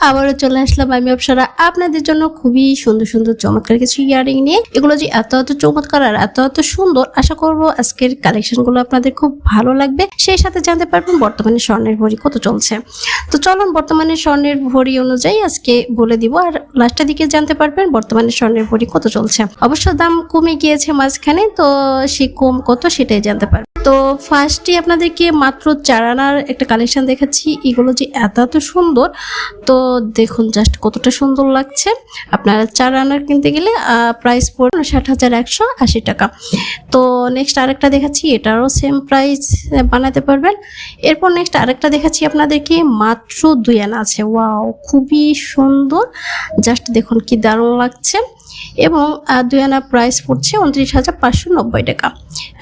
আবারও চলে আসলাম আমি অপসরা আপনাদের জন্য খুবই সুন্দর সুন্দর চমৎকার কিছু ইয়ারিং নিয়ে। এগুলো যে এত এত চমৎকার আর এত এত সুন্দর, আশা করব আজকের কালেকশনগুলো আপনাদের খুব ভালো লাগবে। সেই সাথে জানতে পারবেন বর্তমানে স্বর্ণের ভরি কত চলছে। তো চলুন বর্তমানে স্বর্ণের ভরি অনুযায়ী আজকে বলে দিব, আর লাস্টের দিকে জানতে পারবেন বর্তমানে স্বর্ণের ভরি কত চলছে। অবশ্য দাম কমে গিয়েছে মাঝখানে, তো সে কম কত সেটাই জানতে পারবেন। তো ফার্স্টে আপনাদেরকে মাত্র 4 আনার একটা কালেকশন দেখাচ্ছি। এগুলো যে এত এত সুন্দর, তো দেখুন জাস্ট কতটা সুন্দর লাগছে। আপনারা 4 আনার কিনতে গেলে প্রাইস পড়বে 60,180 টাকা। তো নেক্সট আরেকটা দেখাচ্ছি, এটারও সেম প্রাইস বানাতে পারবেন। এরপর নেক্সট আরেকটা দেখাচ্ছি আপনাদেরকে, মাত্র 2 আনা আছে। ওয়াও, খুবই সুন্দর, জাস্ট দেখুন কি দারুণ লাগছে। এবং 2 আনা প্রাইস পড়ছে 29,590 টাকা।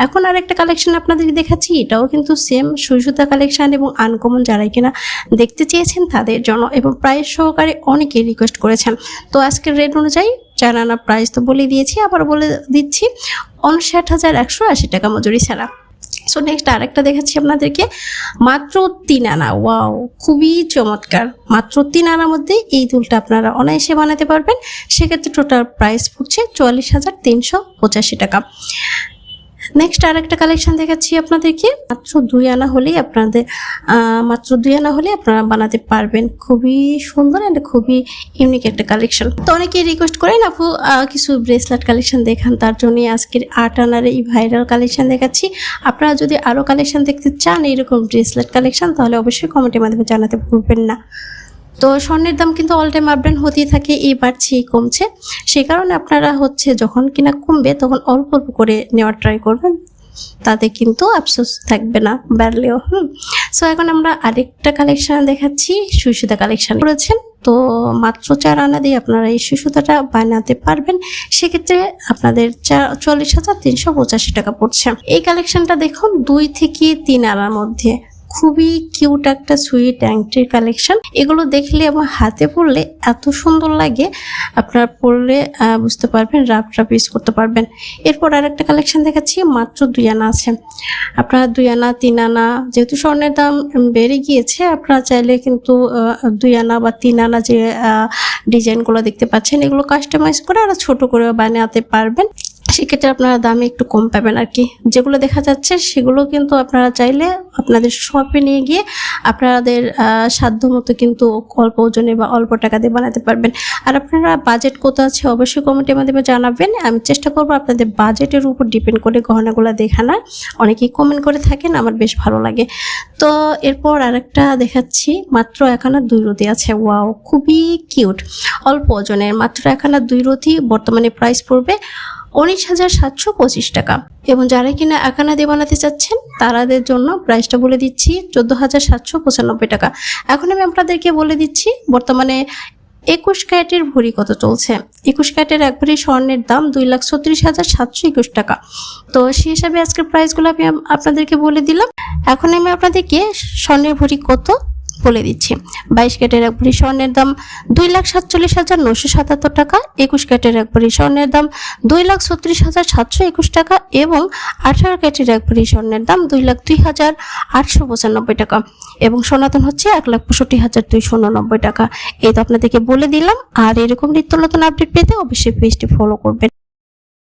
এখন আর একটা কালেকশন আপনাদের দেখাচ্ছি, এটাও কিন্তু সেম সুতা কালেকশন এবং আনকমন, যারাই কিনা দেখতে চেয়েছেন তাদের জন্য, এবং প্রাইস সহকারে অনেকে রিকোয়েস্ট করেছেন। তো আজকের রেট অনুযায়ী 4 আনা প্রাইস তো বলে দিয়েছি, আবার বলে দিচ্ছি 59,180 টাকা মজুরি ছাড়া। সো নেক্সট আরেকটা দেখাচ্ছি আপনাদেরকে, মাত্র 3 আনা। ওয়াও, খুবই চমৎকার। মাত্র 3 আনার মধ্যে এই দুলটা আপনারা অনায়াসে বানাতে পারবেন। সেক্ষেত্রে টোটাল প্রাইস পড়ছে 44,385 টাকা। নেক্সট আরেকটা কালেকশন দেখাচ্ছি আপনাদেরকে, মাত্র 2 আনা হলেই আপনারা বানাতে পারবেন। খুবই সুন্দর এন্ড খুবই ইউনিক একটা কালেকশন। তো অনেকেই রিকোয়েস্ট করেন আপু কিছু ব্রেসলেট কালেকশন দেখান, তার জন্য আজকের 8 আনার এই ভাইরাল কালেকশন দেখাচ্ছি। আপনারা যদি আরো কালেকশন দেখতে চান এরকম ব্রেসলেট কালেকশন, তাহলে অবশ্যই কমেন্টের মাধ্যমে জানাতে ভুলবেন না। তো স্বর্ণের দাম কিন্তু অল টাইম আপডাউন হতেই থাকে, এই বাড়ছে এই কমছে। সেই কারণে আপনারা যখন কিনা কমবে তখন অল্প অল্প করে নেওয়ার ট্রাই করবেন, তাতে কিন্তু আফসোস থাকবে না বাড়লেও। সো এখন আমরা আরেকটা কালেকশন দেখাচ্ছি, সুতা কালেকশন করেছেন। তো মাত্র 4 আনা দিয়ে আপনারা এই সুতাটা বানাতে পারবেন। সেক্ষেত্রে আপনাদের 44,385 টাকা পড়ছে। এই কালেকশনটা দেখুন 2 থেকে 3 আনার মধ্যে খুবই কিউট একটা সুইট অ্যাংটির কালেকশন। এগুলো দেখলে এবং হাতে পরলে এত সুন্দর লাগে, আপনারা পরলে বুঝতে পারবেন, রাফ ইউজ করতে পারবেন। এরপর আরেকটা কালেকশন দেখাচ্ছি, মাত্র 2 আনা আছে। আপনারা 2 আনা 3 আনা, যেহেতু স্বর্ণের দাম বেড়ে গিয়েছে, আপনারা চাইলে কিন্তু 2 আনা বা 3 আনা যে ডিজাইনগুলো দেখতে পাচ্ছেন, এগুলো কাস্টমাইজ করে আরো ছোট করে বানাতে পারবেন। সেক্ষেত্রে আপনারা দামে একটু কম পাবেন আর কি। যেগুলো দেখা যাচ্ছে সেগুলো কিন্তু আপনারা চাইলে আপনাদের শপে নিয়ে গিয়ে আপনাদের সাধ্য মতো কিন্তু অল্প ওজনে বা অল্প টাকা দিয়ে বানাতে পারবেন। আর আপনারা বাজেট কত আছে অবশ্যই কমেন্টের মাধ্যমে জানাবেন। আমি চেষ্টা করবো আপনাদের বাজেটের উপর ডিপেন্ড করে গহনাগুলো দেখানোর। অনেকেই কমেন্ট করে থাকেন, আমার বেশ ভালো লাগে। তো এরপর আরেকটা দেখাচ্ছি, মাত্র 1 আনা 2 রতি আছে। ওয়াও, খুবই কিউট, অল্প ওজনের, মাত্র 1 আনা 2 রতি। বর্তমানে প্রাইস পড়বে 19,725 টাকা। এবং যারা কিনা 1 আনা দিয়ে বানাতে চাচ্ছেন তাদের জন্য প্রাইসটা বলে দিচ্ছি 14,795 টাকা। এখন আমি আপনাদেরকে বলে দিচ্ছি বর্তমানে 21 ক্যারেটের ভরি কত চলছে। 21 ক্যারেটের এক ভরি স্বর্ণের দাম 2,36,721 টাকা। তো সেই হিসাবে আজকের প্রাইসগুলো আমি আপনাদেরকে বলে দিলাম। এখন আমি আপনাদেরকে স্বর্ণের ভরি কত বলে দিচ্ছি। 22 ক্যারেটের এক ভরি স্বর্ণের দাম 2,47,977 টাকা। 21 ক্যারেটের এক ভরি স্বর্ণের দাম 2,36,721 টাকা। এবং 18 ক্যারেটের এক ভরি স্বর্ণের দাম 2,02,895 টাকা। এবং সনাতন হচ্ছে 1,65,289 টাকা। এই তো আপনাদেরকে বলে দিলাম। আর এরকম নিত্য নতুন আপডেট পেতে অবশ্যই পেজটি ফলো করবেন।